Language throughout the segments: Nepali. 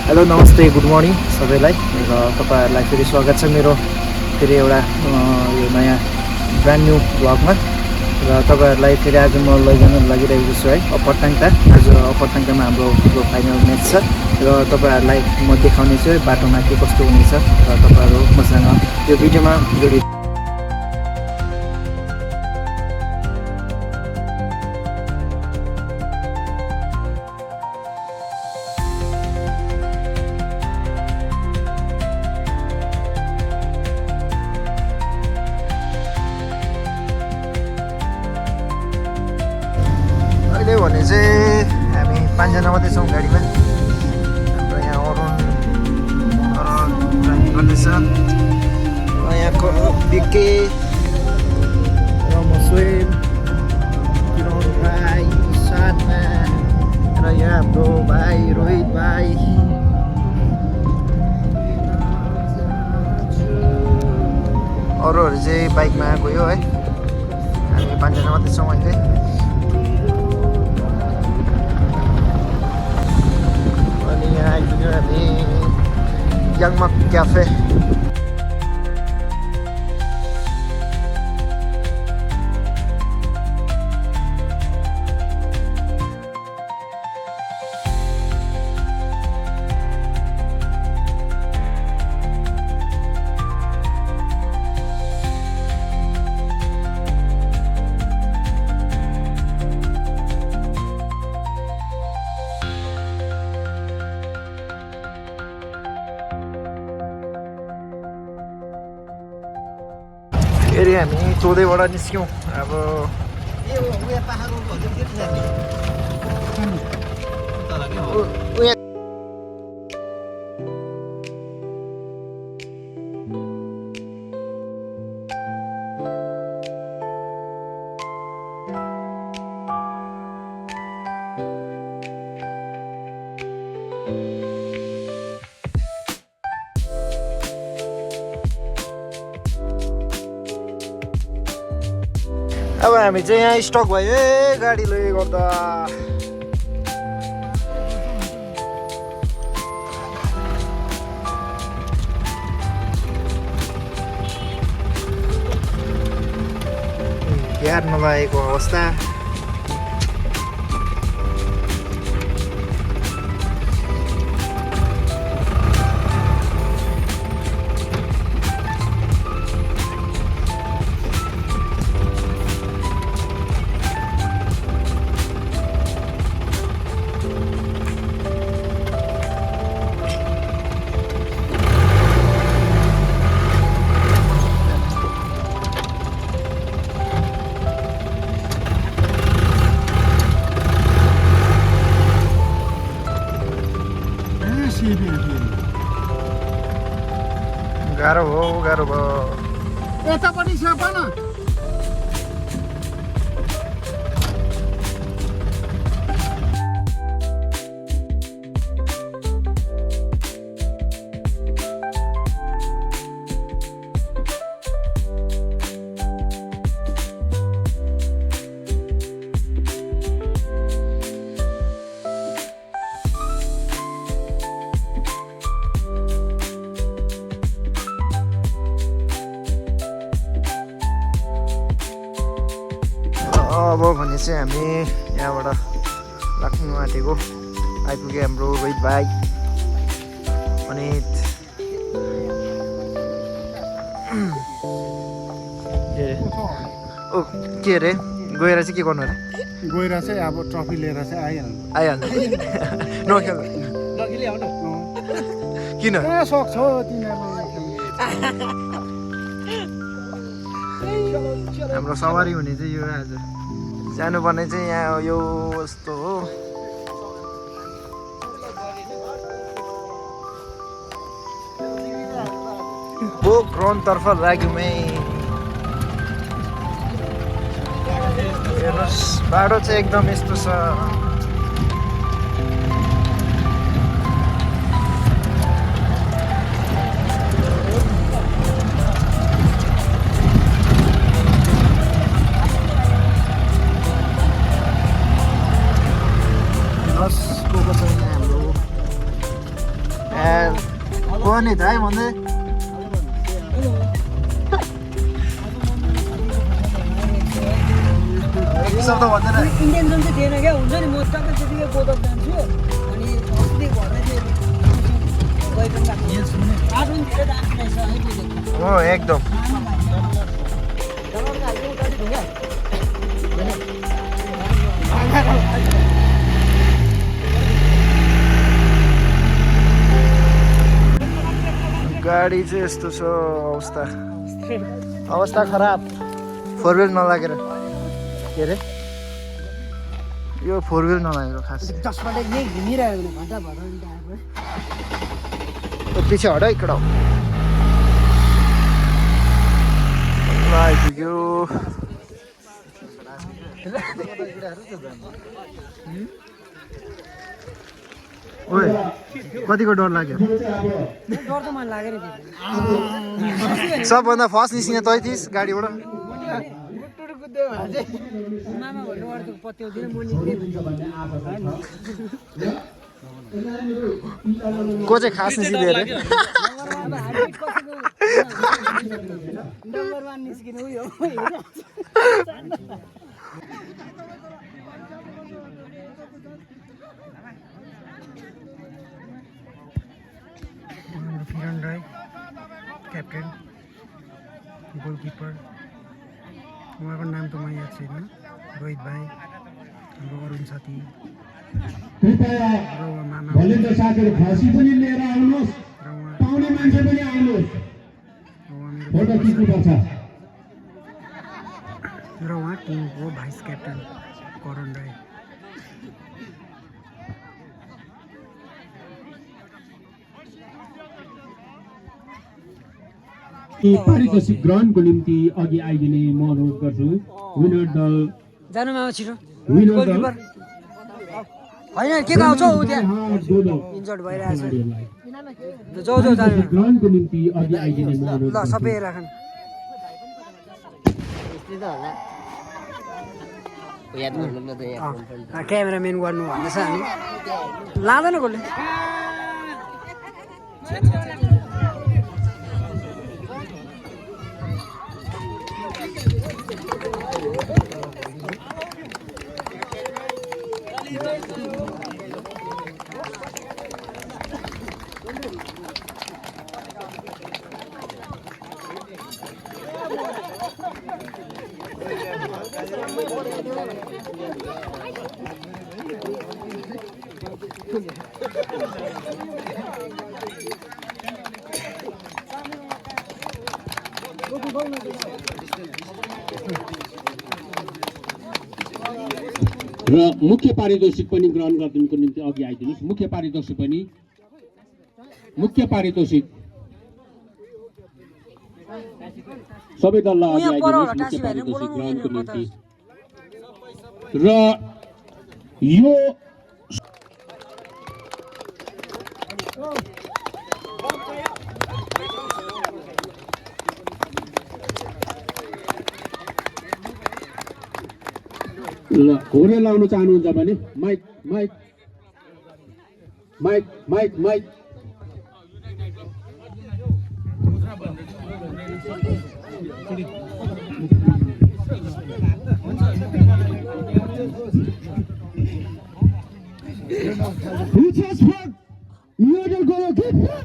हेलो नमस्ते गुड मर्निङ सबैलाई र तपाईँहरूलाई फेरि स्वागत छ मेरो फेरि एउटा यो नयाँ ब्रान्ड न्यू ब्लगमा र तपाईँहरूलाई फेरि आज म लैजान लागिरहेको छु है अपरटाङटा। आज अपरटाङटामा हाम्रो फुटबल फाइनल म्याच छ र तपाईँहरूलाई म देखाउने छु है बाटोमा के कस्तो हुनेछ र तपाईँहरू मसँग यो भिडियोमा जोडि भने चाहिँ हामी 5 जना मात्रै छौँ गाडीमा। हाम्रो यहाँ अरुण ड्राइभिङ गर्दैछ, यहाँको बिके र म स्वयं किरण राई साथमा र यहाँ हाम्रो भाइ रोहित भाइ। अरूहरू चाहिँ बाइकमा गयो है, हामी 5 जना मात्रै छौँ अहिले। यहाँ आइपुग्यो हामी याङमक क्याफे। फेरि हामी चौधैबाट निस्क्यौँ। अब हामी चाहिँ यहाँ स्टक भयो है गाडीले गर्दा। ग्यार नलागेको अवस्था। गाह्रो भयो यतापट्टि सपा न। अब भने चाहिँ हामी यहाँबाट लाग्नु आँटेको। आइपुग्यो हाम्रो रोहित भाइ अनि ओ के अरे गएर चाहिँ के गर्नु अरे? गएर चाहिँ अब ट्रफी लिएर चाहिँ आइहाल्नु नखेल किन सक्छ तिनीहरूले। हाम्रो सवारी हुने चाहिँ यो आज जानुपर्ने चाहिँ यहाँ यो यस्तो हो। ग्राउन्डतर्फ लाग्यौँ है। हेर्नुहोस् बाटो चाहिँ एकदम यस्तो छ। को को छ यहाँ हाम्रो फोन है भाइ भन्दै सब त भन्दैन इन्टेन्सन चाहिँ थिएन क्या हुन्छ नि म टक्कै त्यतिकै गोदक जान्छु अनि अस्ति घरमै चाहिँ गइकन राख्छु आज पनि धेरै दामी रहेछ है बुझेको हो एकदम गाडी चाहिँ यस्तो छ अवस्था खराब 4 व्हिल नलागेर के अरे यो 4 व्हिल नलागेर खास जसबाट यही घुमिरह्यो भने घन्टा भएर पछि हट है कडा आइपुग्यो ओए कतिको डर लाग्यो डर त मलाई लागेर सबभन्दा फर्स्ट निस्किने तै थिइस् गाडीबाट मामा भन्नु अर्थको पत्याउँदिन म को चाहिँ खास निस्किदियो अरे नम्बर 1 निस्किनु उयो किरण राई क्याप्टेन गोलकिपर उहाँको नाम त म याद छैन रोहित भाइ हाम्रो अरुण साथी कृपया भोलिको साथीहरू खसी पनि लिएर आउनुहोस् पाउने मान्छे पनि आउनुहोस् फोटो खिच्नुपर्छ र उहाँ टिमको भाइस क्याप्टन करण राई पारितोषिक ग्रहणको निम्ति अघि आइदिने म अनुरोध गर्छु विनर दल जानु मामा छिटो विनर दल गोलकिपर होइन के गाउँछ ऊ त्यहाँ इन्जर्ड भइरहेछ जाऊ जाऊ जानु ग्रहणको निम्ति अघि आइदिने म अनुरोध ल सबै राखन क्यामेराम्यान गर्नु भन्दैछ हामी लाँदैन कसले र मुख्य पारितोषिक पनि ग्रहण गर्नको निम्ति अघि आइदिनुहोस् मुख्य पारितोषिक सबै दललाई अघि आइदिनुहोस् मुख्य पारितोषिक ग्रहणको निम्ति र यो ल होरे लाउन चाहनुहुन्छ भने mike mike mike mike mike Reaches for Yoder goalkeeper.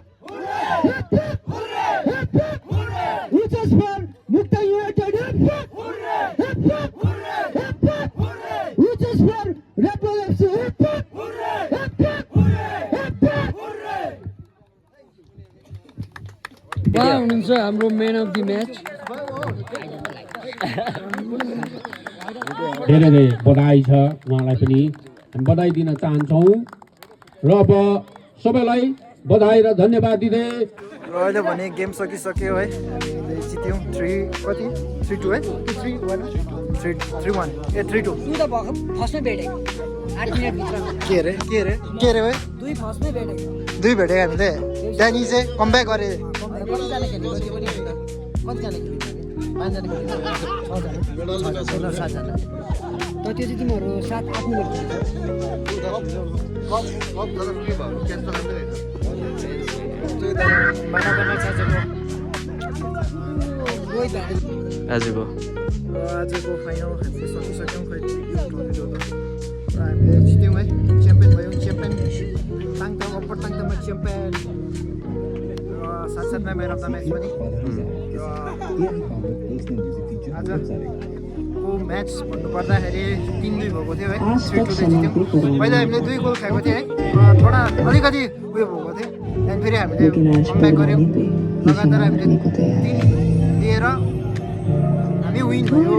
Reaches for Mukta United. Reaches for Red Bull FC. उहाँ हुनुहुन्छ हाम्रो म्यान अफ द म्याच धेरै धेरै बधाई छ उहाँलाई पनि हामी बधाई दिन चाहन्छौँ र अब सबैलाई बधाई र धन्यवाद दिँदै र अहिले भने गेम सकिसक्यो है हामीले जित्यौँ 3-2 है 3-1 ए 3-2 तु त भर्खर फर्स्टमै भेटेको 8 मिनेटभित्र के अरे है दुई फर्स्टमै भेटेको दुई भेटेको हामीले त्यहाँदेखि चाहिँ कमब्याक गरे कतिजना खेल्ने कतिजना खेल्ने 5जना खेल्ने 7जना त त्यो चाहिँ तिमीहरू 7-8 मिनट खेल्छ आजको फाइनल हामीले सकिसक्यौँ खै ट्रफीको त र हामीले जित्यौँ है च्याम्पियन भयौँ च्याम्पियन ताङताङ अप्पर ताङताङमा च्याम्पियन र साथसाथमा म्यान अफ द म्याच पनि आजको म्याच भन्नुपर्दाखेरि 3-2 भएको थियो है 3-2 जित्यौँ पहिला हामीले 2 गोल खाएको थियो है थोडा अलिकति उयो भएको थियो त्यहाँदेखि फेरि हामीले कमब्याक गऱ्यौँ लगातार हामीले 3 दिएर हामी विन भयो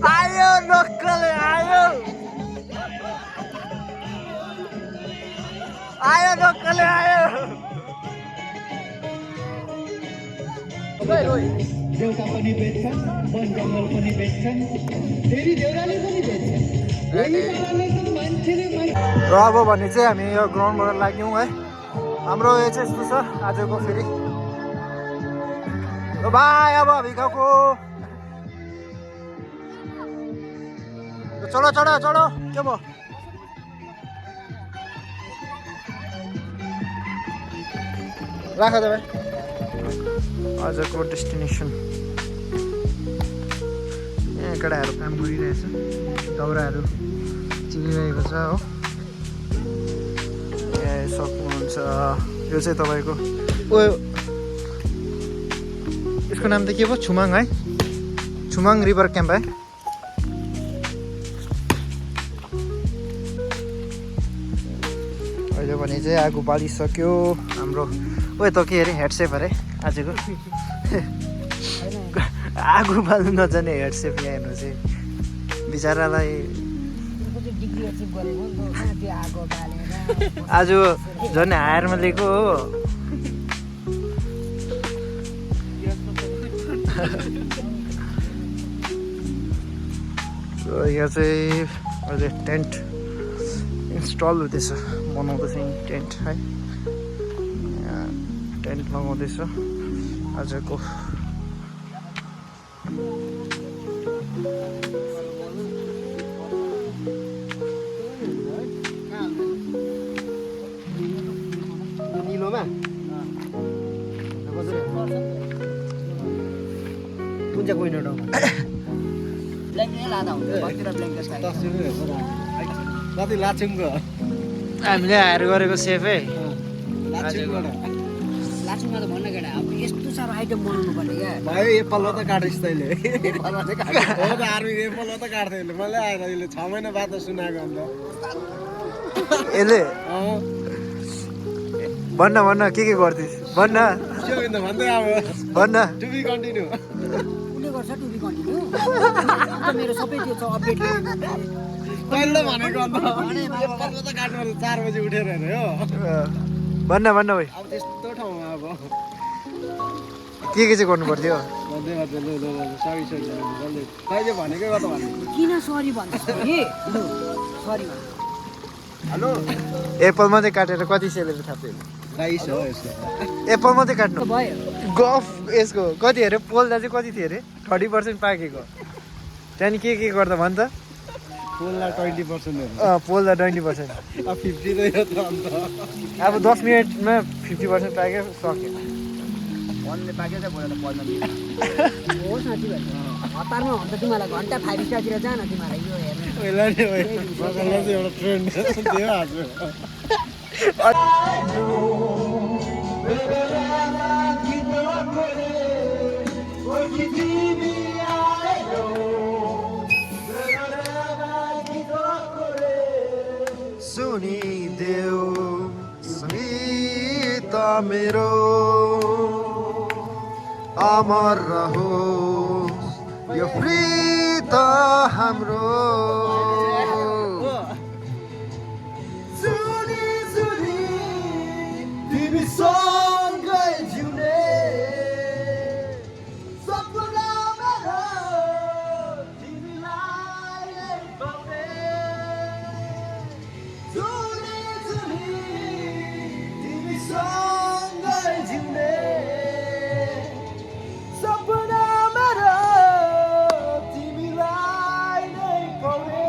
आयो ढोक्कले आयो देउता पनि बेच्छन् वन जङ्गल पनि बेच्छन् फेरि देउराली पनि बेच्छन् र अब भने चाहिँ हामी यो ग्राउन्डबाट लाग्यौँ है हाम्रो यो चाहिँ यस्तो छ आजको फेरि भाइ अब भिखाको चलो चढ चढ के भयो राख त भाइ आजको डेस्टिनेसन यहाँ केटाहरू काम गरिरहेछ दाउराहरू चिरिरहेको छ हो यहाँ सक्नुहुन्छ यो चाहिँ तपाईँको ओ यसको नाम त के भयो छुमाङ है छुमाङ रिभर क्याम्प है अहिले भने चाहिँ आगो बालिसक्यो हाम्रो ओ त के अरे हेडसेप अरे आजको आगो बाल्नु नजाने हेडसेप यहाँ हेर्नु चाहिँ बिचरालाई आज झन् हायरमा लिएको हो यहाँ चाहिँ अहिले टेन्ट इन्स्टल हुँदैछ बनाउँदैछ टेन्ट है टेन्ट लगाउँदैछ आजको निलोमा कुन चाहिँ कोइन हामीले हायर गरेको सेफै लाचुङमा त भन्न केटा अब यस्तो साह्रो आइटम बनाउनु पर्ने क्या भयो एप्पलमा त काटिस् तैँले आर्मी एप्पलमा त काट्थ्यो अहिले मलाई आएर अहिले 6 महिना बाद सुनाएको अन्त यसले भन्न भन्न के गर्दैछ भन्न भन्दै अब भन्न टु बी कन्टिन्यू उसले गर्छ टुबी कन्टिन्यू मेरो सबै त्यो छ अपडेट पहिलो भनेको अन्त एप्पलमा त काट्नु 4 बजे उठेर हेर्ने हो भन्न भन्न भाइ अब त्यस्तो ठाउँमा अब के चाहिँ गर्नु पर्थ्यो सरी कहिले भनेकै कता भने किन सरी भन्छ सरी हेलो एप्पल मात्रै काटेर कति सेलेरी थाप्थ्यो प्राइस हो यसको एप्पल मात्रै काट्नु भयो गफ यसको कति अरे पोल्दा चाहिँ कति थियो अरे 30% पाकेको त्यहाँदेखि के गर्दा भन् त पोललाई 20% पोल्दा 20% अब 50 नै हो त अन्त अब 10 मिनटमा 50% पाक्यो सक्यो भन्ने पाके चाहिँ बोलेर पढ्न हो साथी भाइ हतारमा भन्दा तिमीलाई घन्टा 5 स्टारतिर जान तिमीलाई यो हेर्न पहिला नि बगलमा चाहिँ एउटा ट्रेन्ड थियो आज सुनिदेऊ सङ्गीत मेरो अमर रहोस् यो प्रीत त हाम्रो जुनी जुनी तिमीसँगै जिउने सपना मेरो तिमीलाई नै पाउने जुनी जुनी तिमीसँगै जिउने सपना मेरो तिमीलाई नै पाउने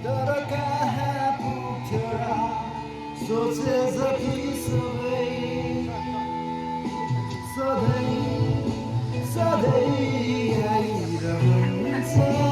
तर कहाँ पुग्थ्यो र सोचे जति सबै सधैँ सधैँ आइरहन्छ